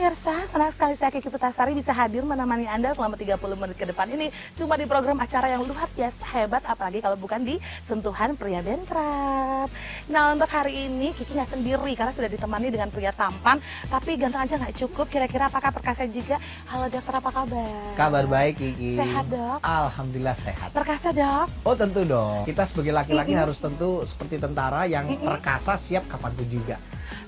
Pemirsa, senang sekali saya Kiki Putasari bisa hadir menemani Anda selama 30 menit ke depan ini. Cuma di program acara yang luar biasa hebat, apalagi kalau bukan di Sentuhan Pria Bentrap. Nah, untuk hari ini Kiki nggak sendiri karena sudah ditemani dengan pria tampan. Tapi ganteng aja nggak cukup, kira-kira apakah perkasa juga? Halo dokter, apa kabar? Kabar baik, Kiki. Sehat dok? Alhamdulillah sehat. Perkasa dok? Oh tentu dong, kita sebagai laki-laki harus tentu seperti tentara yang perkasa siap kapanpun juga.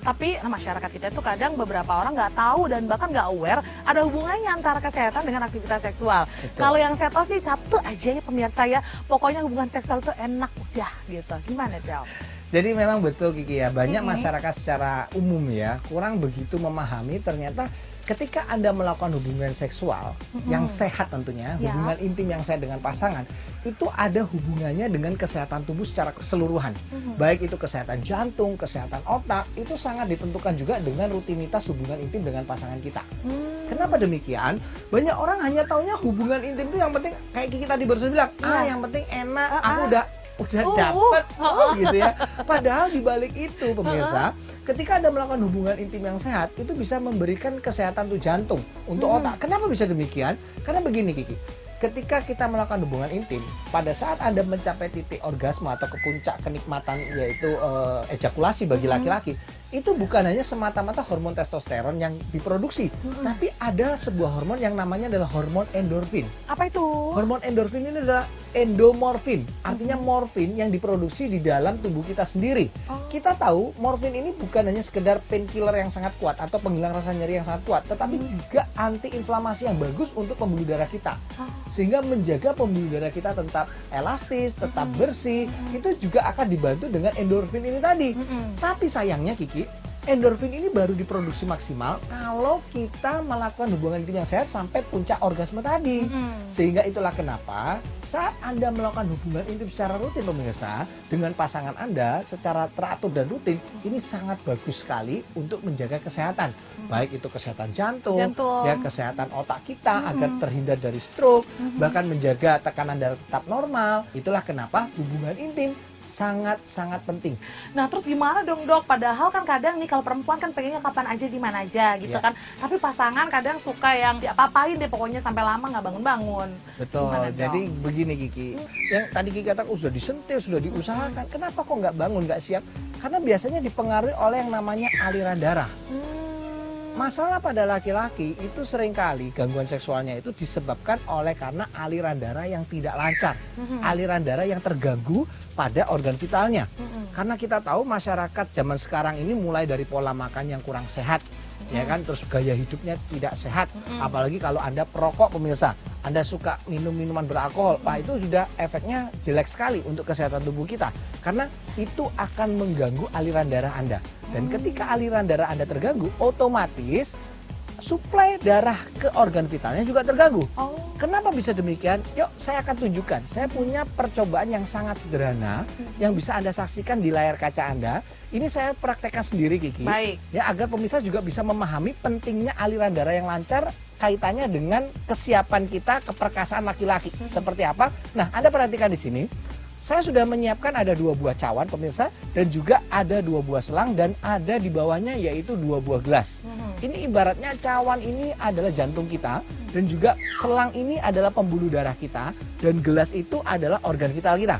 Tapi masyarakat kita itu kadang beberapa orang nggak tahu dan bahkan nggak aware ada hubungannya antara kesehatan dengan aktivitas seksual. Kalau yang saya tahu sih satu aja ya pemirsa ya, pokoknya hubungan seksual itu enak udah gitu. Gimana Del? Jadi memang betul Kiki ya, banyak masyarakat secara umum ya kurang begitu memahami ternyata ketika Anda melakukan hubungan seksual yang sehat tentunya, hubungan intim yang sehat dengan pasangan, itu ada hubungannya dengan kesehatan tubuh secara keseluruhan. Baik itu kesehatan jantung, kesehatan otak, itu sangat ditentukan juga dengan rutinitas hubungan intim dengan pasangan kita. Kenapa demikian? Banyak orang hanya taunya hubungan intim itu yang penting, kayak Kiki tadi baru bilang, yang penting enak, aku udah dapet, gitu ya. Padahal di balik itu pemirsa, ketika Anda melakukan hubungan intim yang sehat, itu bisa memberikan kesehatan untuk jantung, untuk otak. Kenapa bisa demikian? Karena begini Kiki, ketika kita melakukan hubungan intim, pada saat Anda mencapai titik orgasme atau ke puncak kenikmatan, yaitu ejakulasi bagi laki-laki, itu bukan hanya semata-mata hormon testosteron yang diproduksi, tapi ada sebuah hormon yang namanya adalah hormon endorfin. Apa itu? Hormon endorfin ini adalah endomorfin, artinya morfin yang diproduksi di dalam tubuh kita sendiri. Kita tahu morfin ini bukan hanya sekedar painkiller yang sangat kuat atau penghilang rasa nyeri yang sangat kuat, tetapi juga anti-inflamasi yang bagus untuk pembuluh darah kita. Sehingga menjaga pembuluh darah kita tetap elastis, tetap bersih, itu juga akan dibantu dengan endorfin ini tadi. Tapi sayangnya Kiki, endorfin ini baru diproduksi maksimal kalau kita melakukan hubungan intim yang sehat sampai puncak orgasme tadi. Sehingga itulah kenapa saat Anda melakukan hubungan intim secara rutin pemirsa dengan pasangan Anda secara teratur dan rutin, ini sangat bagus sekali untuk menjaga kesehatan. Baik itu kesehatan jantung. Ya kesehatan otak kita agar terhindar dari stroke, bahkan menjaga tekanan darah tetap normal. Itulah kenapa hubungan intim sangat-sangat penting. Nah terus gimana dong dok? Padahal kan kadang nih kalau perempuan kan pengennya kapan aja di mana aja gitu kan. Tapi pasangan kadang suka yang diapa-apain deh pokoknya sampai lama nggak bangun-bangun. Betul. Gimana, jadi begini Kiki, yang tadi Kiki katakan sudah disentil, sudah diusahakan, kenapa kok nggak bangun, nggak siap? Karena biasanya dipengaruhi oleh yang namanya aliran darah. Masalah pada laki-laki itu seringkali gangguan seksualnya itu disebabkan oleh karena aliran darah yang tidak lancar, aliran darah yang terganggu pada organ vitalnya. Karena kita tahu masyarakat zaman sekarang ini mulai dari pola makan yang kurang sehat, ya kan, terus gaya hidupnya tidak sehat, apalagi kalau Anda perokok pemirsa, Anda suka minum minuman beralkohol, itu sudah efeknya jelek sekali untuk kesehatan tubuh kita, karena itu akan mengganggu aliran darah Anda. Dan ketika aliran darah Anda terganggu, otomatis suplai darah ke organ vitalnya juga terganggu. Kenapa bisa demikian? Yuk saya akan tunjukkan. Saya punya percobaan yang sangat sederhana yang bisa Anda saksikan di layar kaca Anda. Ini saya praktekkan sendiri Kiki. Baik. Ya, agar pemirsa juga bisa memahami pentingnya aliran darah yang lancar kaitannya dengan kesiapan kita keperkasaan laki-laki. Seperti apa? Nah, Anda perhatikan di sini. Saya sudah menyiapkan ada 2 buah cawan pemirsa, dan juga ada 2 buah selang, dan ada di bawahnya yaitu 2 buah gelas. Ini ibaratnya cawan ini adalah jantung kita, dan juga selang ini adalah pembuluh darah kita, dan gelas itu adalah organ vital kita.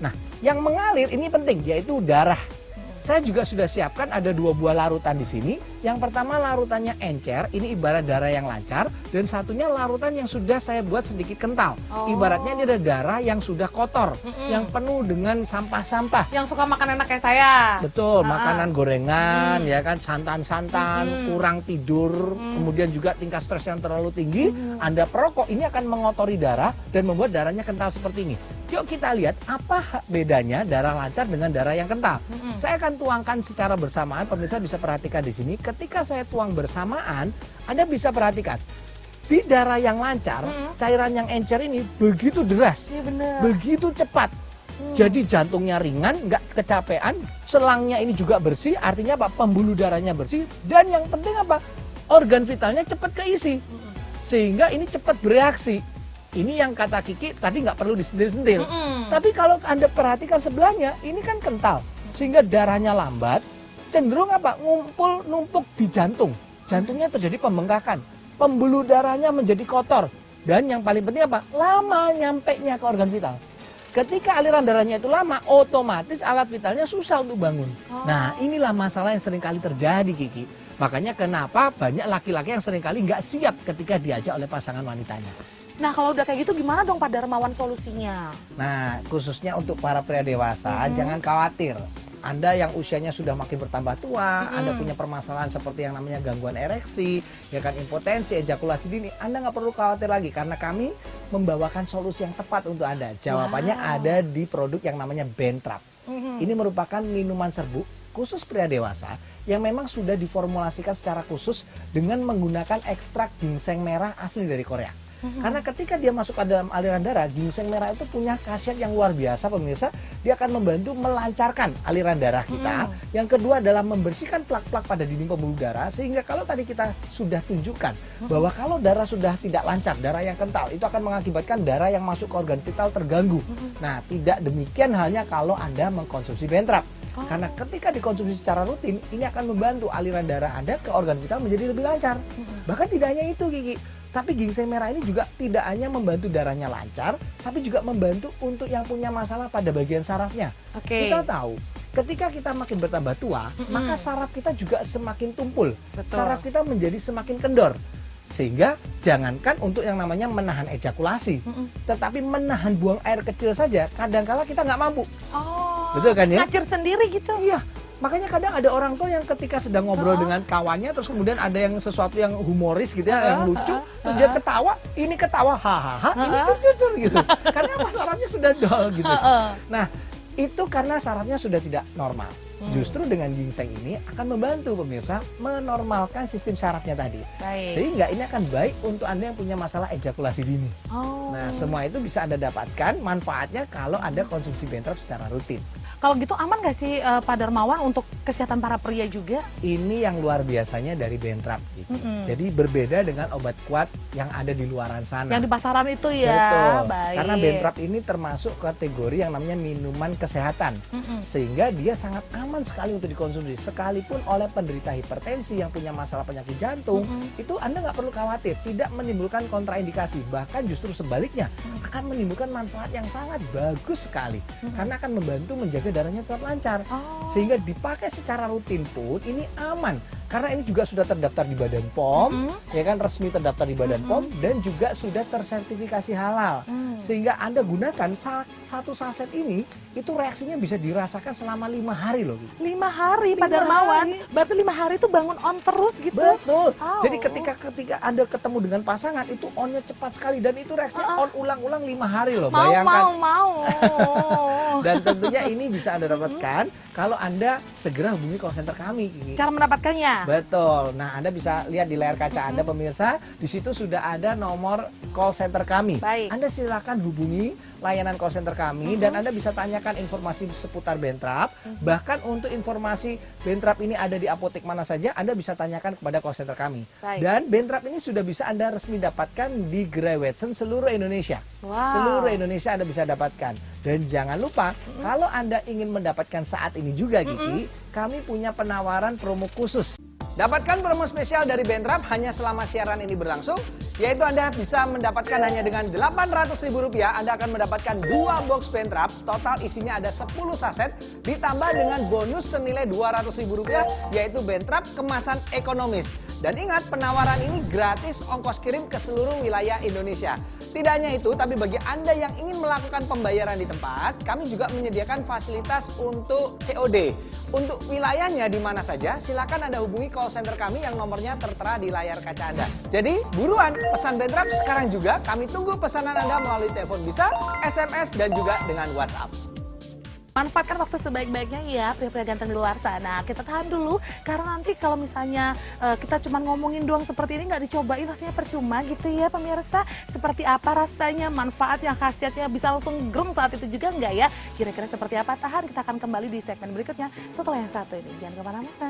Nah, yang mengalir ini penting yaitu darah. Saya juga sudah siapkan ada 2 buah larutan di sini. Yang pertama larutannya encer, ini ibarat darah yang lancar, dan satunya larutan yang sudah saya buat sedikit kental. Ibaratnya ini ada darah yang sudah kotor, yang penuh dengan sampah-sampah. Yang suka makan enak kayak saya. Betul, makanan gorengan, ya kan, santan-santan, kurang tidur, kemudian juga tingkat stres yang terlalu tinggi. Anda perokok, ini akan mengotori darah dan membuat darahnya kental seperti ini. Yuk kita lihat apa bedanya darah lancar dengan darah yang kental. Saya akan tuangkan secara bersamaan, pemirsa bisa perhatikan di sini. Ketika saya tuang bersamaan, Anda bisa perhatikan di darah yang lancar, cairan yang encer ini begitu deras, begitu cepat. Jadi jantungnya ringan, nggak kecapean, selangnya ini juga bersih, artinya apa? Pembuluh darahnya bersih, dan yang penting apa? Organ vitalnya cepat keisi, sehingga ini cepat bereaksi. Ini yang kata Kiki tadi nggak perlu disentil-sentil. Tapi kalau Anda perhatikan sebelahnya, ini kan kental, sehingga darahnya lambat, cenderung apa? Ngumpul numpuk di jantung. jantungnya terjadi pembengkakan, pembuluh darahnya menjadi kotor, dan yang paling penting apa? Lama nyampenya ke organ vital. Ketika aliran darahnya itu lama, otomatis alat vitalnya susah untuk bangun. Nah, inilah masalah yang seringkali terjadi, Kiki. Makanya kenapa banyak laki-laki yang seringkali nggak siap ketika diajak oleh pasangan wanitanya. Nah, kalau udah kayak gitu gimana dong Pak Darmawan solusinya? Nah, khususnya untuk para pria dewasa, jangan khawatir. Anda yang usianya sudah makin bertambah tua, Anda punya permasalahan seperti yang namanya gangguan ereksi, ya kan, impotensi, ejakulasi dini, Anda nggak perlu khawatir lagi karena kami membawakan solusi yang tepat untuk Anda. Jawabannya ada di produk yang namanya Bentrap. Ini merupakan minuman serbuk khusus pria dewasa yang memang sudah diformulasikan secara khusus dengan menggunakan ekstrak ginseng merah asli dari Korea. Karena ketika dia masuk ke dalam aliran darah, ginseng merah itu punya khasiat yang luar biasa pemirsa. Dia akan membantu melancarkan aliran darah kita. Yang kedua adalah membersihkan plak-plak pada dinding pembuluh darah. Sehingga kalau tadi kita sudah tunjukkan bahwa kalau darah sudah tidak lancar, darah yang kental, itu akan mengakibatkan darah yang masuk ke organ vital terganggu. Nah, tidak demikian halnya kalau Anda mengkonsumsi Bentrap. Karena ketika dikonsumsi secara rutin, ini akan membantu aliran darah Anda ke organ vital menjadi lebih lancar. Bahkan tidak hanya itu, Kiki. Tapi ginseng merah ini juga tidak hanya membantu darahnya lancar, tapi juga membantu untuk yang punya masalah pada bagian sarafnya. Kita tahu, ketika kita makin bertambah tua, maka saraf kita juga semakin tumpul. Saraf kita menjadi semakin kendor. Sehingga jangankan untuk yang namanya menahan ejakulasi, tetapi menahan buang air kecil saja, kadang-kala kita nggak mampu. Betul kan ya? Ngacir sendiri gitu. Iya. Makanya kadang ada orang tua yang ketika sedang ngobrol dengan kawannya, terus kemudian ada yang sesuatu yang humoris gitu ya, yang lucu, terus dia ketawa, ini ketawa, hahaha, ini curcur gitu. Karena apa? Sarafnya sudah dol gitu. Nah, itu karena sarafnya sudah tidak normal. Justru dengan ginseng ini akan membantu pemirsa menormalkan sistem sarafnya tadi. Sehingga ini akan baik untuk Anda yang punya masalah ejakulasi dini. Nah, semua itu bisa Anda dapatkan manfaatnya kalau Anda konsumsi Bentrap secara rutin. Kalau gitu aman nggak sih Pak Darmawan untuk kesehatan para pria juga? Ini yang luar biasanya dari Bentrap gitu. Jadi berbeda dengan obat kuat yang ada di luaran sana. Yang di pasaran itu ya. Betul. Baik. Karena Bentrap ini termasuk kategori yang namanya minuman kesehatan. Sehingga dia sangat aman sekali untuk dikonsumsi. Sekalipun oleh penderita hipertensi yang punya masalah penyakit jantung, itu Anda nggak perlu khawatir. Tidak menimbulkan kontraindikasi. Bahkan justru sebaliknya akan menimbulkan manfaat yang sangat bagus sekali. Karena akan membantu menjaga darahnya tetap lancar. Sehingga dipakai secara rutin pun ini aman. Karena ini juga sudah terdaftar di Badan POM, ya kan, resmi terdaftar di Badan POM, dan juga sudah tersertifikasi halal. Sehingga Anda gunakan satu saset ini, itu reaksinya bisa dirasakan selama 5 hari loh. 5 hari Pak Darmawan? Berarti 5 hari itu bangun on terus gitu? Betul. Jadi ketika Anda ketemu dengan pasangan, itu onnya cepat sekali. Dan itu reaksinya on ulang-ulang 5 hari loh. Bayangkan. Mau. Dan tentunya ini bisa Anda dapatkan kalau Anda segera hubungi call center kami. Cara mendapatkannya? Betul. Nah, Anda bisa lihat di layar kaca Anda pemirsa, di situ sudah ada nomor call center kami. Baik. Anda silakan hubungi layanan call center kami dan Anda bisa tanyakan informasi seputar Bentrap. Bahkan untuk informasi Bentrap ini ada di apotek mana saja, Anda bisa tanyakan kepada call center kami. Baik. Dan Bentrap ini sudah bisa Anda resmi dapatkan di Gerai Wetsen seluruh Indonesia. Seluruh Indonesia Anda bisa dapatkan. Dan jangan lupa, kalau Anda ingin mendapatkan saat ini juga, Kiki, kami punya penawaran promo khusus. Dapatkan promo spesial dari Bentrap hanya selama siaran ini berlangsung, yaitu Anda bisa mendapatkan hanya dengan Rp800.000, Anda akan mendapatkan 2 box Bentrap, total isinya ada 10 saset, ditambah dengan bonus senilai Rp200.000, yaitu Bentrap kemasan ekonomis. Dan ingat, penawaran ini gratis ongkos kirim ke seluruh wilayah Indonesia. Tidak hanya itu, tapi bagi Anda yang ingin melakukan pembayaran di tempat, kami juga menyediakan fasilitas untuk COD. Untuk wilayahnya di mana saja, silakan Anda hubungi call center kami yang nomornya tertera di layar kaca Anda. Jadi, buruan pesan Bentrap sekarang juga. Kami tunggu pesanan Anda melalui telepon bisa, SMS, dan juga dengan WhatsApp. Manfaatkan waktu sebaik-baiknya ya pria-pria ganteng di luar sana. Kita tahan dulu karena nanti kalau misalnya kita cuma ngomongin doang seperti ini nggak dicobain rasanya percuma gitu ya pemirsa. Seperti apa rasanya, manfaatnya, khasiatnya, bisa langsung grung saat itu juga nggak ya? Kira-kira seperti apa? Tahan, kita akan kembali di segmen berikutnya setelah yang satu ini. Jangan kemana-mana.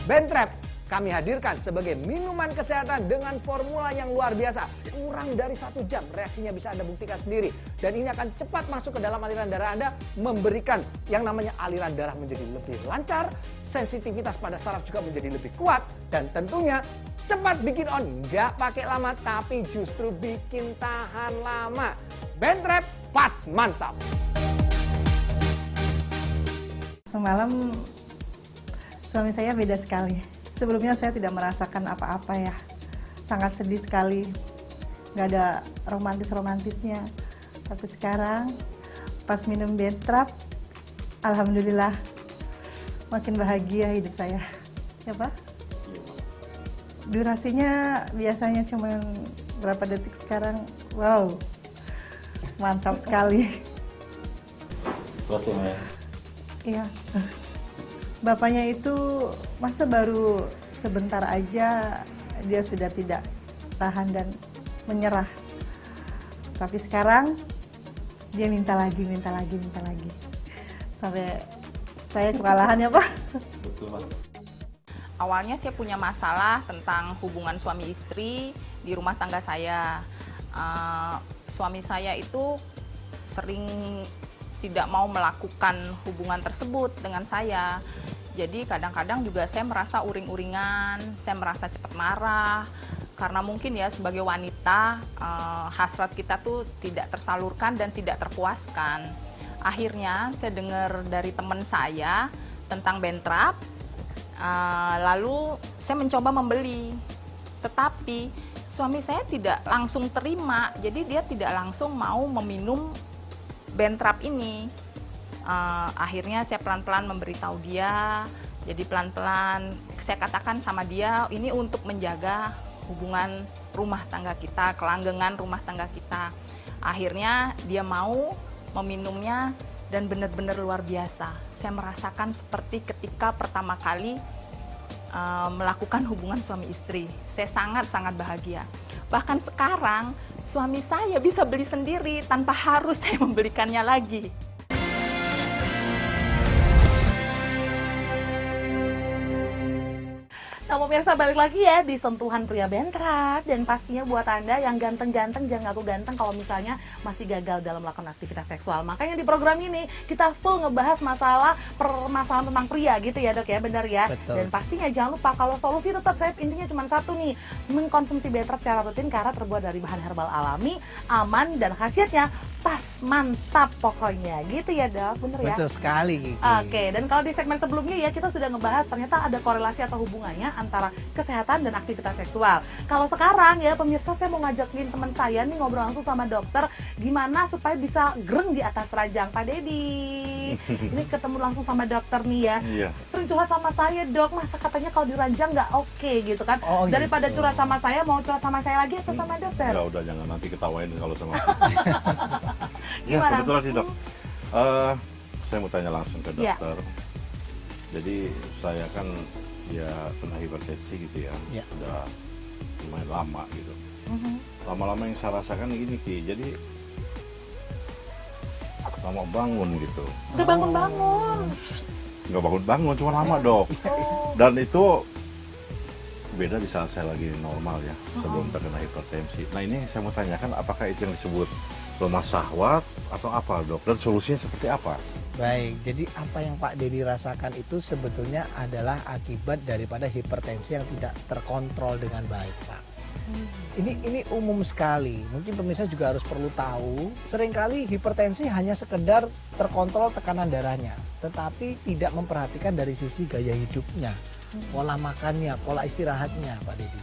Bentrap, kami hadirkan sebagai minuman kesehatan dengan formula yang luar biasa. Kurang dari 1 jam reaksinya bisa Anda buktikan sendiri. Dan ini akan cepat masuk ke dalam aliran darah Anda, memberikan yang namanya aliran darah menjadi lebih lancar, sensitivitas pada saraf juga menjadi lebih kuat, dan tentunya cepat bikin on, nggak pakai lama tapi justru bikin tahan lama. Bentrep pas mantap. Semalam suami saya beda sekali. Sebelumnya saya tidak merasakan apa-apa ya. Sangat sedih sekali. Nggak ada romantis-romantisnya. Tapi sekarang pas minum Bentrap, alhamdulillah makin bahagia hidup saya. Ya Pak? Durasinya biasanya cuma berapa detik, sekarang wow, mantap sekali. Terus ya, Iya. Bapaknya itu masa baru sebentar aja dia sudah tidak tahan dan menyerah. Tapi sekarang dia minta lagi. Sampai saya kewalahan ya Pak. betul Pak. Awalnya saya punya masalah tentang hubungan suami istri di rumah tangga saya. Suami saya itu sering tidak mau melakukan hubungan tersebut dengan saya. Jadi kadang-kadang juga saya merasa uring-uringan, saya merasa cepat marah. Karena mungkin ya sebagai wanita, hasrat kita tuh tidak tersalurkan dan tidak terpuaskan. Akhirnya saya dengar dari teman saya tentang Bentrap, lalu saya mencoba membeli. Tetapi suami saya tidak langsung terima, jadi dia tidak langsung mau meminum Bentrap ini. Akhirnya saya pelan-pelan memberitahu dia, jadi pelan-pelan saya katakan sama dia, ini untuk menjaga hubungan rumah tangga kita, kelanggengan rumah tangga kita. Akhirnya dia mau meminumnya dan benar-benar luar biasa. Saya merasakan seperti ketika pertama kali melakukan hubungan suami istri. Saya sangat-sangat bahagia. Bahkan sekarang suami saya bisa beli sendiri tanpa harus saya membelikannya lagi. Nah, pemirsa, balik lagi ya di Sentuhan Pria Bentrap. Dan pastinya buat Anda yang ganteng-ganteng, jangan ngaku ganteng kalau misalnya masih gagal dalam melakukan aktivitas seksual. Makanya di program ini kita full ngebahas masalah permasalahan tentang pria gitu ya Dok ya, benar ya? Betul. Dan pastinya jangan lupa kalau solusi tetap saya intinya cuma satu nih, mengkonsumsi Bentrap secara rutin karena terbuat dari bahan herbal alami, aman, dan khasiatnya pas mantap pokoknya gitu ya Dok, bener ya? Betul sekali, Kiki. Oke, dan kalau di segmen sebelumnya ya kita sudah ngebahas ternyata ada korelasi atau hubungannya antara kesehatan dan aktivitas seksual. Kalau sekarang ya pemirsa, saya mau ngajakin teman saya nih ngobrol langsung sama dokter gimana supaya bisa greng di atas ranjang. Pak Dedi, ini ketemu langsung sama dokter nih ya. Iya. Sering curhat sama saya, Dok, masa katanya kalau di ranjang nggak oke gitu kan. Oh, gitu. Daripada curhat sama saya, mau curhat sama saya lagi atau sama dokter? Ya udah, jangan nanti ketawain kalau sama Ya, Gimana? kebetulan sih Dok. Saya mau tanya langsung ke Iya. dokter. Jadi saya kan ya pernah hipertensi gitu ya. Iya. Sudah lumayan lama gitu. Mhm. Lama-lama yang saya rasakan gini Ki, jadi lama bangun gitu. Udah bangun-bangun. Nggak bangun-bangun, cuma lama Dok. Oh. Dan itu beda di saat saya lagi normal ya, sebelum terkena hipertensi. Nah ini saya mau tanyakan, apakah itu yang disebut lemah syahwat atau apa Dok? Dan solusinya seperti apa? Baik, jadi apa yang Pak Dedi rasakan itu sebetulnya adalah akibat daripada hipertensi yang tidak terkontrol dengan baik, Pak. Ini umum sekali. Mungkin pemirsa juga harus perlu tahu. Seringkali hipertensi hanya sekedar terkontrol tekanan darahnya, tetapi tidak memperhatikan dari sisi gaya hidupnya, pola makannya, pola istirahatnya, Pak Dedi.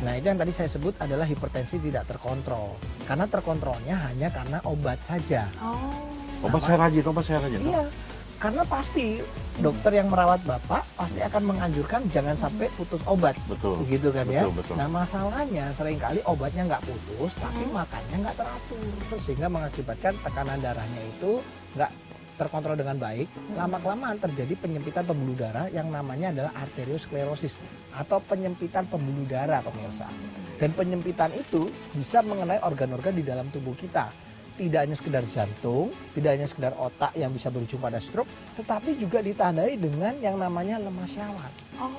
Nah, itu yang tadi saya sebut adalah hipertensi tidak terkontrol. Karena terkontrolnya hanya karena obat saja. Oh. Obat saya rajin, Dok. Iya, karena pasti dokter yang merawat Bapak pasti akan menganjurkan jangan sampai putus obat. Betul. Begitu kan ya? Betul. Nah, masalahnya seringkali obatnya nggak putus, tapi makannya nggak teratur. Sehingga mengakibatkan tekanan darahnya itu nggak terkontrol dengan baik. Lama-kelamaan terjadi penyempitan pembuluh darah yang namanya adalah arteriosklerosis atau penyempitan pembuluh darah, pemirsa. Dan penyempitan itu bisa mengenai organ-organ di dalam tubuh kita. Tidak hanya sekedar jantung, tidak hanya sekedar otak yang bisa berujung pada stroke, tetapi juga ditandai dengan yang namanya lemah syahwat. Oh.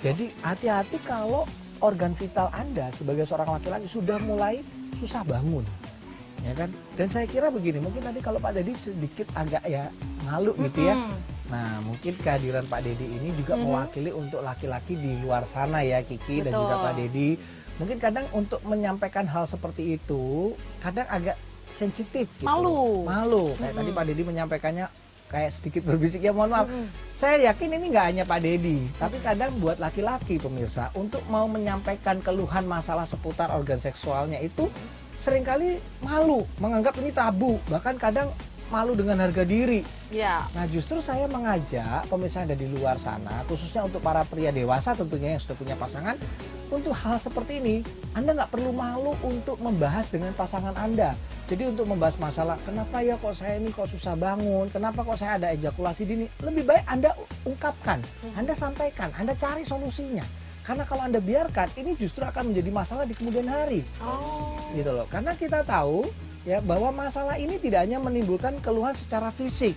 Jadi hati-hati kalau organ vital Anda sebagai seorang laki-laki sudah mulai susah bangun. Ya kan? Dan saya kira begini, mungkin tadi kalau Pak Dedi sedikit agak ya malu gitu ya. Nah, mungkin kehadiran Pak Dedi ini juga mewakili untuk laki-laki di luar sana ya, Kiki dan juga Pak Dedi. Mungkin kadang untuk menyampaikan hal seperti itu kadang agak sensitif gitu. Malu. Kayak tadi Pak Dedi menyampaikannya kayak sedikit berbisik, ya mohon maaf. Saya yakin ini nggak hanya Pak Dedi, tapi kadang buat laki-laki pemirsa untuk mau menyampaikan keluhan masalah seputar organ seksualnya itu seringkali malu, menganggap ini tabu, bahkan kadang malu dengan harga diri. Ya. Nah, justru saya mengajak pemirsa yang ada di luar sana, khususnya untuk para pria dewasa tentunya yang sudah punya pasangan, untuk hal seperti ini, Anda nggak perlu malu untuk membahas dengan pasangan Anda. Jadi untuk membahas masalah, kenapa ya kok saya ini kok susah bangun, kenapa kok saya ada ejakulasi dini, lebih baik Anda ungkapkan, Anda sampaikan, Anda cari solusinya. Karena kalau Anda biarkan, ini justru akan menjadi masalah di kemudian hari. Gitu loh. Karena kita tahu ya bahwa masalah ini tidak hanya menimbulkan keluhan secara fisik.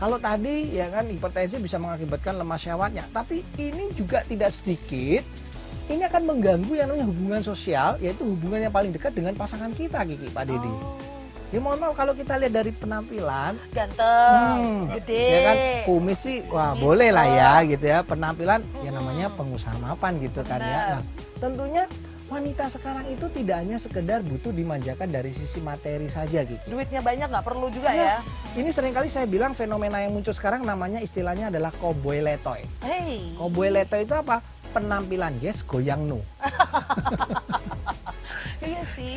Kalau tadi ya kan hipertensi bisa mengakibatkan lemah syahwatnya, tapi ini juga tidak sedikit ini akan mengganggu yang namanya hubungan sosial, yaitu hubungan yang paling dekat dengan pasangan kita, Kiki, Pak Dedi. Ya mohon maaf kalau kita lihat dari penampilan, Ganteng, gede. ya kan kumis sih, wah boleh lah ya gitu ya. Penampilan ya namanya pengusaha mapan gitu kan ya. Nah, tentunya wanita sekarang itu tidak hanya sekedar butuh dimanjakan dari sisi materi saja gitu. Duitnya banyak nggak perlu juga ya. Ini seringkali saya bilang fenomena yang muncul sekarang namanya istilahnya adalah cowboy letoy. Hey. Cowboy letoy itu apa? Penampilan yes, goyang no. Iya sih.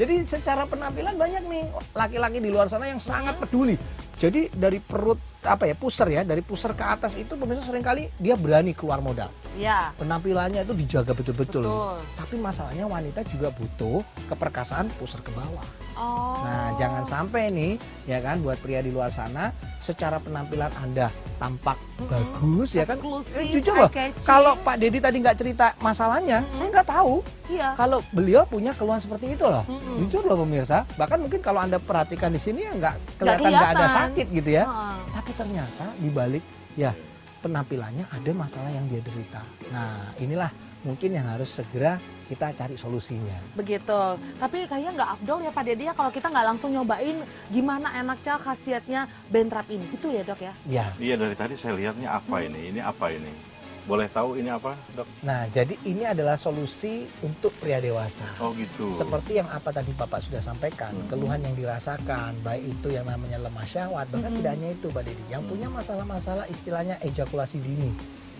Jadi secara penampilan banyak nih laki-laki di luar sana yang sangat peduli. Jadi dari perut apa ya, pusar ya, dari pusar ke atas itu pemirsa seringkali dia berani keluar modal. Ya. Penampilannya itu dijaga betul-betul. Betul. Tapi masalahnya wanita juga butuh keperkasaan pusar ke bawah. Oh. Nah, jangan sampai nih ya kan buat pria di luar sana secara penampilan Anda tampak bagus ya kan. Eksklusif, Jujur loh, eye-catching. kalau Pak Dedi tadi nggak cerita masalahnya, saya nggak tahu. Iya. Kalau beliau punya keluhan seperti itu loh. Jujur loh pemirsa, bahkan mungkin kalau Anda perhatikan di sini ya nggak kelihatan nggak ada sakit gitu ya. Tapi ternyata di balik ya penampilannya ada masalah yang dia derita. Nah, inilah mungkin yang harus segera kita cari solusinya. Begitu. Tapi kayaknya nggak afdol ya Pak Dedi ya kalau kita nggak langsung nyobain gimana enaknya khasiatnya bentrap ini. Gitu ya Dok ya? Ya. Iya, dari tadi saya lihatnya apa ini apa ini. Boleh tahu ini apa, Dok? Nah, jadi ini adalah solusi untuk pria dewasa. Oh gitu. Seperti yang apa tadi Bapak sudah sampaikan, keluhan yang dirasakan, baik itu yang namanya lemah syahwat, bahkan tidak hanya itu Pak Dedi, yang punya masalah-masalah istilahnya ejakulasi dini,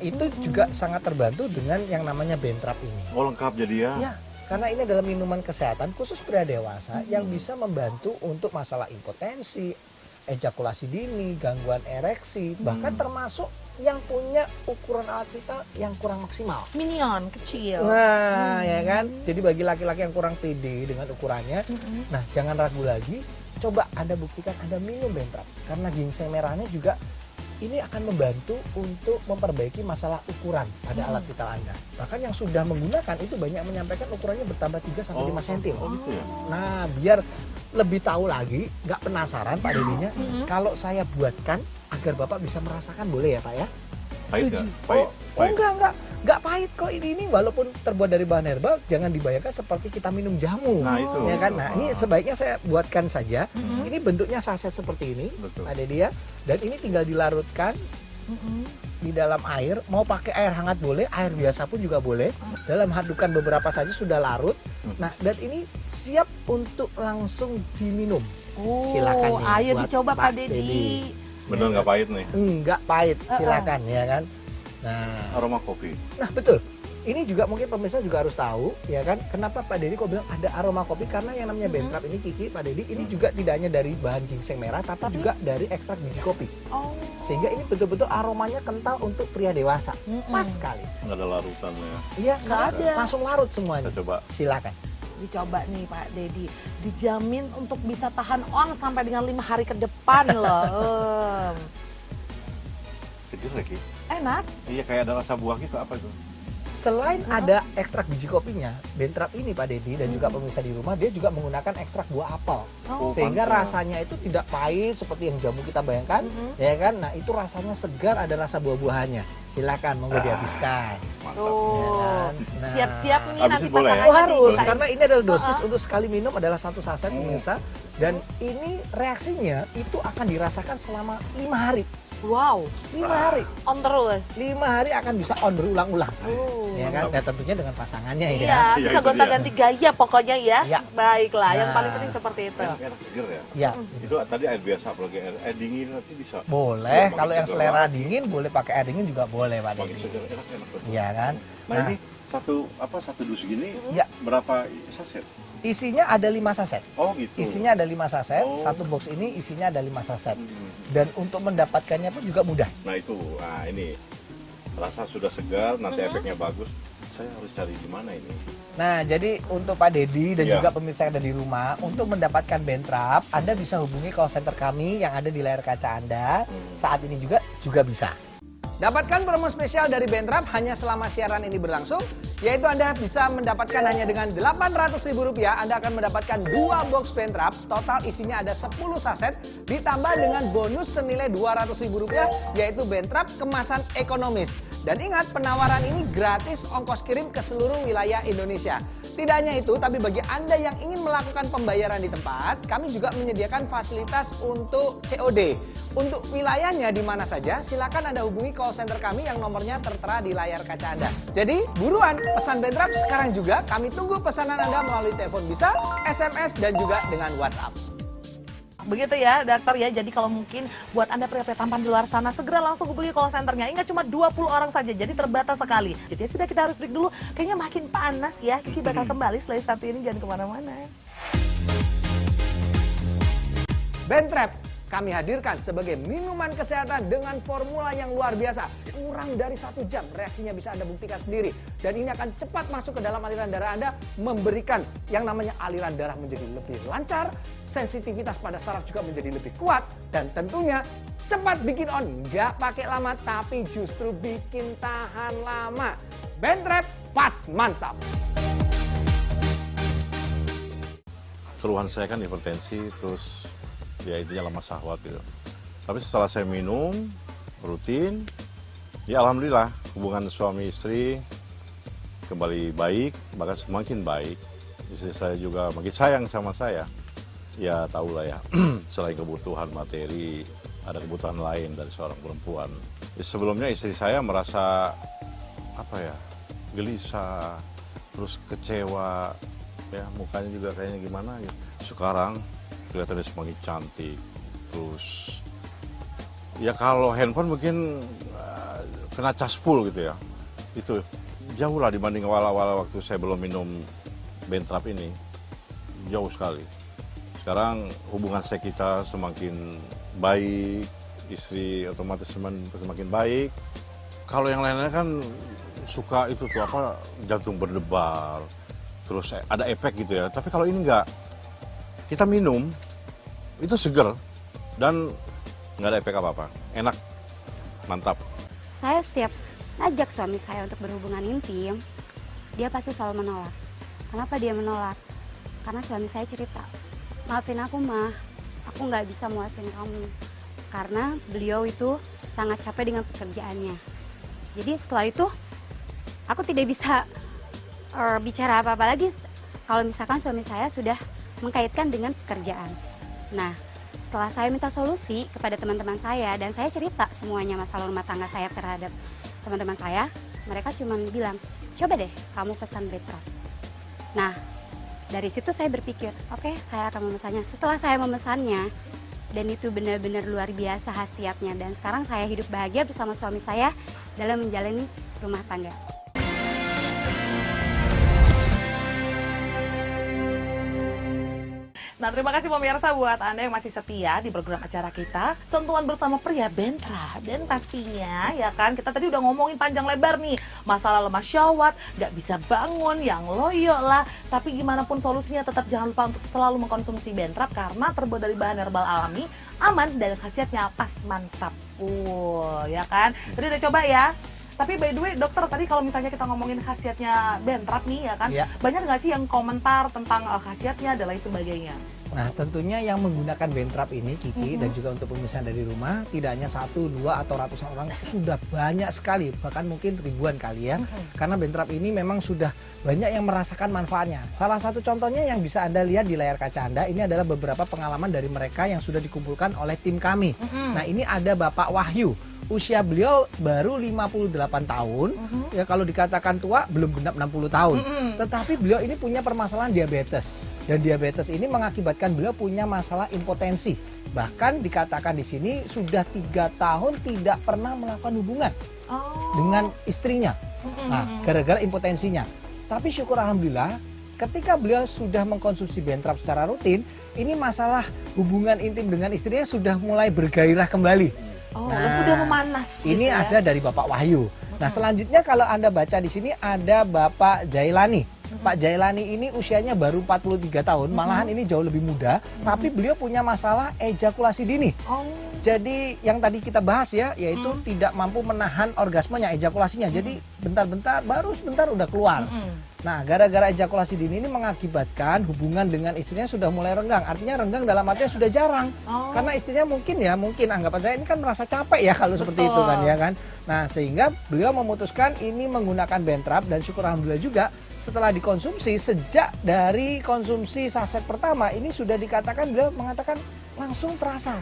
itu juga sangat terbantu dengan yang namanya bentrap ini. Oh lengkap jadi ya? Ya, karena ini adalah minuman kesehatan khusus pria dewasa yang bisa membantu untuk masalah impotensi, ejakulasi dini, gangguan ereksi, bahkan termasuk yang punya ukuran alat vital yang kurang maksimal. Minion kecil. Nah, ya kan? Jadi bagi laki-laki yang kurang pede dengan ukurannya, nah jangan ragu lagi, coba Anda buktikan Anda minum bentrap. Karena ginseng merahnya juga ini akan membantu untuk memperbaiki masalah ukuran pada alat vital Anda. Bahkan yang sudah menggunakan itu banyak menyampaikan ukurannya bertambah 3-5 cm. Oh gitu ya? Nah, biar lebih tahu lagi, nggak penasaran Pak Dedinya, kalau saya buatkan agar Bapak bisa merasakan, boleh ya Pak ya? Pahit nggak? Oh, enggak pahit kok ini walaupun terbuat dari bahan herbal, jangan dibayangkan seperti kita minum jamu. Nah, itu. Ya kan? Nah, ini sebaiknya saya buatkan saja. Ini bentuknya saset seperti ini, Betul. Pak Dedi ya. Dan ini tinggal dilarutkan di dalam air, mau pakai air hangat boleh, air biasa pun juga boleh. Dalam hadukan beberapa saja sudah larut. Nah, dan ini siap untuk langsung diminum. Silakan nih, Ayo buat dicoba Pak Pak Dedi. Dedi. Bener nggak pahit nih? Enggak pahit, silakan ya kan. Nah, Aroma kopi. nah betul. Ini juga mungkin pemirsa juga harus tahu ya kan, kenapa Pak Dedi kok bilang ada aroma kopi, karena yang namanya bentrap ini Kiki, Pak Dedi, ini juga tidak hanya dari bahan ginseng merah tapi juga dari ekstrak biji kopi. Oh. Sehingga ini betul-betul aromanya kental untuk pria dewasa. Pas sekali. Nggak ada larutannya. Iya, Nggak ada. langsung larut semuanya. Kita coba. Silakan. Dicoba nih Pak Dedi. Dijamin untuk bisa tahan on sampai dengan 5 hari ke depan loh. Kecil lagi. Enak. Iya, kayak ada rasa buah gitu, apa itu? Selain ada ekstrak biji kopinya, Bentrap ini Pak Dedi dan juga pemirsa di rumah, dia juga menggunakan ekstrak buah apel. Oh, Sehingga pantes. rasanya itu tidak pahit seperti yang jamu kita bayangkan, ya kan? Nah, itu rasanya segar, ada rasa buah-buahannya. Silakan monggo dihabiskan. Tuh, Nah. siap-siap nih Habis nanti itu boleh ya? pasangannya Oh harus, nih. karena ini adalah dosis untuk sekali minum adalah 1 saset pemirsa. Dan ini reaksinya itu akan dirasakan selama 5 hari. Wow, 5 hari. on terus. 5 hari akan bisa on berulang-ulang. Oh. Ya kan? Dan tentunya dengan pasangannya ya. Iya, Iya, bisa itu gonta-ganti gaya pokoknya ya. Iya. Baiklah, yang Nah. paling penting seperti itu. Enak seger ya. Ya, Itu tadi air biasa, apalagi air dingin nanti bisa. boleh. Makin Kalau yang seger selera lagi. dingin boleh pakai air dingin juga boleh Pak Makin Dedi. seger, enak betul. Iya kan? Nah, ini satu dus gini Ya. berapa saset? Isinya ada 5 saset. Oh gitu. Isinya ada 5 saset. Oh. Satu box ini isinya ada 5 saset. Hmm. Dan untuk mendapatkannya pun juga mudah. Nah itu, nah ini rasa sudah segar, nanti efeknya bagus. Saya harus cari di mana ini? Nah, jadi untuk Pak Dedi dan Iya. juga pemirsa yang ada di rumah, untuk mendapatkan Bentrap, Anda bisa hubungi call center kami yang ada di layar kaca Anda. Saat ini juga bisa. Dapatkan promo spesial dari Bentrap hanya selama siaran ini berlangsung, yaitu Anda bisa mendapatkan hanya dengan Rp800.000, Anda akan mendapatkan 2 box Bentrap, total isinya ada 10 saset, ditambah dengan bonus senilai Rp200.000, yaitu Bentrap kemasan ekonomis. Dan ingat, penawaran ini gratis ongkos kirim ke seluruh wilayah Indonesia. Tidak hanya itu, tapi bagi Anda yang ingin melakukan pembayaran di tempat, kami juga menyediakan fasilitas untuk COD. Untuk wilayahnya di mana saja, silakan Anda hubungi call center kami yang nomornya tertera di layar kaca Anda. Jadi, buruan pesan Bentrap sekarang juga. Kami tunggu pesanan Anda melalui telepon bisa, SMS, dan juga dengan WhatsApp. Begitu ya, dokter ya. Jadi kalau mungkin buat Anda pria-pria tampan di luar sana, segera langsung hubungi call centernya. Ingat cuma 20 orang saja, jadi terbatas sekali. Jadi ya sudah, kita harus break dulu. Kayaknya makin panas ya. Kiki bakal kembali setelah satu ini, jangan kemana-mana. Bentrap kami hadirkan sebagai minuman kesehatan dengan formula yang luar biasa. Kurang dari 1 jam reaksinya bisa Anda buktikan sendiri. Dan ini akan cepat masuk ke dalam aliran darah Anda, memberikan yang namanya aliran darah menjadi lebih lancar, sensitivitas pada saraf juga menjadi lebih kuat, dan tentunya cepat bikin on. Nggak pakai lama, tapi justru bikin tahan lama. Bentrap pas mantap. Keluhan saya kan hipertensi, terus ya intinya lemah syahwat gitu. Tapi setelah saya minum rutin, ya alhamdulillah hubungan suami istri kembali baik, bahkan semakin baik. Istri saya juga makin sayang sama saya. Ya tahulah ya, selain kebutuhan materi, ada kebutuhan lain dari seorang perempuan. Sebelumnya istri saya merasa apa ya, gelisah, terus kecewa, ya mukanya juga kayaknya gimana gitu. Sekarang kelihatannya semakin cantik, terus ya kalau handphone mungkin kena caspul gitu ya, itu jauh lah dibanding awal-awal waktu saya belum minum Bentrap ini, jauh sekali. Sekarang hubungan saya kita semakin baik, istri otomatis semakin baik. Kalau yang lainnya kan suka itu tuh apa, jantung berdebar, terus ada efek gitu ya. Tapi kalau ini enggak, kita minum itu seger dan nggak ada efek apa-apa, enak, mantap. Saya setiap ngajak suami saya untuk berhubungan intim, dia pasti selalu menolak. Kenapa dia menolak? Karena suami saya cerita, maafin aku mah, aku nggak bisa muasin kamu. Karena beliau itu sangat capek dengan pekerjaannya. Jadi setelah itu, aku tidak bisa bicara apa-apa lagi kalau misalkan suami saya sudah mengkaitkan dengan pekerjaan. Nah, setelah saya minta solusi kepada teman-teman saya dan saya cerita semuanya masalah rumah tangga saya terhadap teman-teman saya, mereka cuma bilang, coba deh kamu pesan Bentrap. Nah, dari situ saya berpikir, oke, saya akan memesannya. Setelah saya memesannya, dan itu benar-benar luar biasa khasiatnya, dan sekarang saya hidup bahagia bersama suami saya dalam menjalani rumah tangga. Nah, terima kasih pemirsa buat Anda yang masih setia di program acara kita Sentuhan Bersama Pria Bentrap. Dan pastinya ya kan, kita tadi udah ngomongin panjang lebar nih masalah lemah syahwat, gak bisa bangun, yang loyo lah. Tapi gimana pun solusinya, tetap jangan lupa untuk selalu mengkonsumsi Bentrap karena terbuat dari bahan herbal alami, aman, dan khasiatnya pas mantap. Ya kan? Tadi udah coba ya? Tapi by the way dokter, tadi kalau misalnya kita ngomongin khasiatnya Bentrap nih ya kan, Iya. banyak nggak sih yang komentar tentang khasiatnya dan lain sebagainya? Nah, tentunya yang menggunakan Bentrap ini, Kiki, dan juga untuk pemirsa dari rumah, tidak hanya 1, 2, atau ratusan orang, sudah banyak sekali, bahkan mungkin ribuan kali ya. Karena Bentrap ini memang sudah banyak yang merasakan manfaatnya. Salah satu contohnya yang bisa Anda lihat di layar kaca Anda, ini adalah beberapa pengalaman dari mereka yang sudah dikumpulkan oleh tim kami. Nah, ini ada Bapak Wahyu. Usia beliau baru 58 tahun, ya kalau dikatakan tua belum genap 60 tahun. Tetapi beliau ini punya permasalahan diabetes. Dan diabetes ini mengakibatkan beliau punya masalah impotensi. Bahkan dikatakan di sini sudah 3 tahun tidak pernah melakukan hubungan dengan istrinya. Nah, gara-gara impotensinya. Tapi syukur alhamdulillah ketika beliau sudah mengkonsumsi Bentrap secara rutin, ini masalah hubungan intim dengan istrinya sudah mulai bergairah kembali. Oh, udah memanas. Ini gitu ya. ada dari Bapak Wahyu. Nah, selanjutnya kalau Anda baca di sini ada Bapak Jailani. Pak Jailani ini usianya baru 43 tahun, malahan ini jauh lebih muda, tapi beliau punya masalah ejakulasi dini. Jadi yang tadi kita bahas ya, yaitu tidak mampu menahan orgasmenya, ejakulasinya. Jadi bentar-bentar, baru sebentar udah keluar. Nah, gara-gara ejakulasi dini ini mengakibatkan hubungan dengan istrinya sudah mulai renggang. Artinya renggang dalam artinya sudah jarang. Karena istrinya mungkin anggapan saya ini kan merasa capek ya kalau seperti itu kan ya kan. Nah, sehingga beliau memutuskan ini menggunakan Bentrap dan syukur alhamdulillah juga setelah dikonsumsi, sejak dari konsumsi saset pertama ini sudah dikatakan beliau mengatakan langsung terasa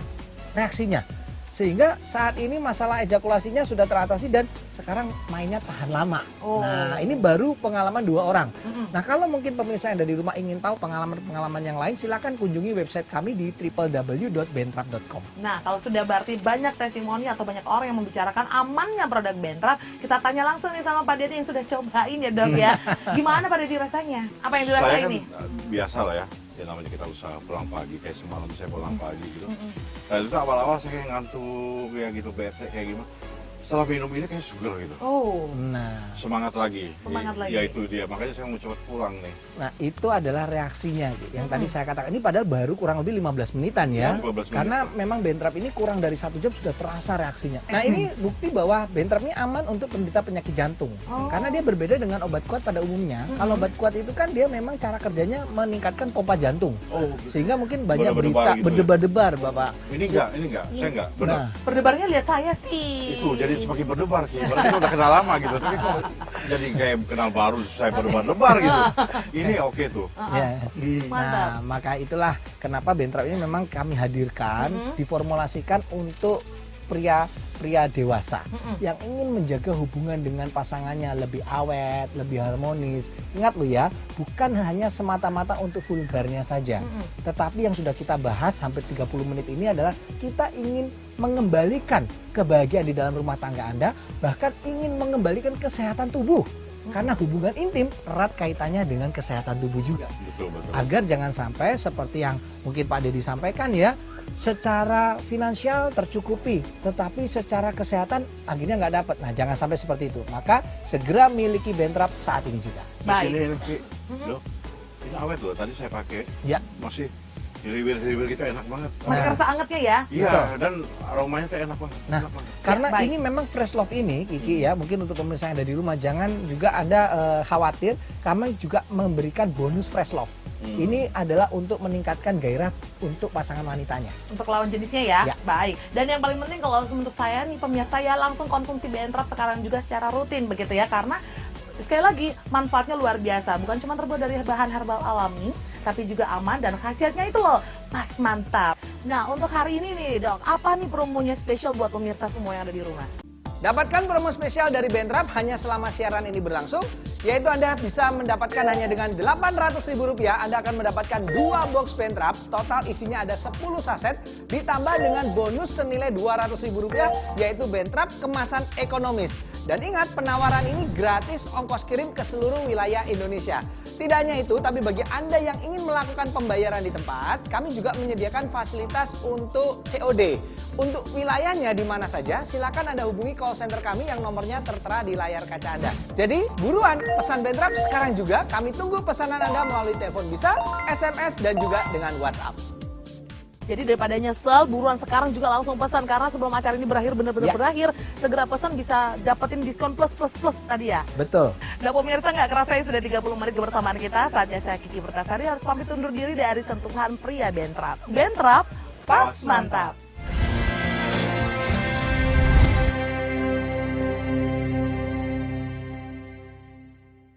reaksinya. Sehingga saat ini masalah ejakulasinya sudah teratasi dan sekarang mainnya tahan lama. Nah, ini baru pengalaman 2 orang. Nah, kalau mungkin pemirsa yang ada di rumah ingin tahu pengalaman-pengalaman yang lain, silakan kunjungi website kami di www.bentrap.com. Nah, kalau sudah berarti banyak testimoni atau banyak orang yang membicarakan amannya produk Bentrap, kita tanya langsung nih sama Pak Dedi yang sudah cobain ya dok ya. Gimana Pak Dedi rasanya? Apa yang Saya dirasain kan nih? biasa lah ya namanya kita usaha pulang pagi, kayak semalam saya pulang pagi gitu. Nah itu awal-awal saya kayak ngantuk kayak gitu, bete kayak gimana. Setelah minum ini kayak seger gitu. Nah, Semangat lagi. Semangat lagi. Ya itu dia, makanya saya mau cepat pulang nih. Nah, itu adalah reaksinya yang tadi saya katakan. Ini padahal baru kurang lebih 15 menitan ya. 15 menit. Karena memang Bentrap ini kurang dari 1 jam sudah terasa reaksinya. Nah, ini bukti bahwa Bentrap ini aman untuk penderita penyakit jantung. Karena dia berbeda dengan obat kuat pada umumnya. Kalau obat kuat itu kan dia memang cara kerjanya meningkatkan pompa jantung. Sehingga mungkin banyak Berdebar-debar berita gitu ya? berdebar-debar, Bapak. Ini enggak, saya enggak. Benar. Nah, Berdebarnya lihat saya sih. Itu jadi semakin berdebar sih. Berarti udah kenal lama gitu. Tapi kok jadi kayak kenal baru saya berdebar-debar gitu. Ini oke tuh. ya. Mantap. Nah, maka itulah kenapa Bentrap ini memang kami hadirkan, diformulasikan untuk pria dewasa yang ingin menjaga hubungan dengan pasangannya lebih awet, lebih harmonis. Ingat lo ya, bukan hanya semata-mata untuk vulgarnya saja. Tetapi yang sudah kita bahas hampir 30 menit ini adalah kita ingin mengembalikan kebahagiaan di dalam rumah tangga Anda, bahkan ingin mengembalikan kesehatan tubuh. Karena hubungan intim erat kaitannya dengan kesehatan tubuh juga. Betul. Agar jangan sampai seperti yang mungkin Pak Dedi sampaikan ya, secara finansial tercukupi, tetapi secara kesehatan akhirnya nggak dapat. Nah, jangan sampai seperti itu. Maka segera miliki Bentrap saat ini juga. Baik. Ini loh, ini awet loh. Tadi saya pakai. Ya. Masih hiriwir kita enak banget. Masih kerasa angetnya ya? Iya, Betul. dan aromanya tuh enak banget. Nah, enak banget. karena baik. ini memang fresh love ini, Kiki ya, mungkin untuk pemirsa yang ada di rumah jangan juga Anda khawatir, kami juga memberikan bonus fresh love. Ini adalah untuk meningkatkan gairah untuk pasangan wanitanya. Untuk lawan jenisnya ya? Ya. Baik. Dan yang paling penting kalau menurut saya nih pemirsa ya, langsung konsumsi Bentrap sekarang juga secara rutin begitu ya, karena sekali lagi manfaatnya luar biasa, bukan cuma terbuat dari bahan herbal alami, tapi juga aman dan khasiatnya itu loh pas mantap. Nah, untuk hari ini nih dok, apa nih promonya spesial buat pemirsa semua yang ada di rumah? Dapatkan promo spesial dari Bentrap hanya selama siaran ini berlangsung, yaitu Anda bisa mendapatkan hanya dengan Rp800.000, Anda akan mendapatkan 2 box Bentrap, total isinya ada 10 saset, ditambah dengan bonus senilai Rp200.000, yaitu Bentrap kemasan ekonomis. Dan ingat, penawaran ini gratis ongkos kirim ke seluruh wilayah Indonesia. Tidak hanya itu, tapi bagi Anda yang ingin melakukan pembayaran di tempat, kami juga menyediakan fasilitas untuk COD. Untuk wilayahnya di mana saja, silakan Anda hubungi call center kami yang nomornya tertera di layar kaca Anda. Jadi, buruan pesan Bentrap sekarang juga. Kami tunggu pesanan Anda melalui telepon bisa, SMS, dan juga dengan WhatsApp. Jadi daripada nyesel, buruan sekarang juga langsung pesan. Karena sebelum acara ini berakhir, benar-benar Ya. berakhir, segera pesan bisa dapetin diskon plus tadi ya. Betul. Nah pemirsa, nggak kerasa ya sudah 30 menit kebersamaan kita. Saatnya saya Kiki Pertasari harus pamit undur diri dari sentuhan pria Bentrap. Bentrap, pas mantap.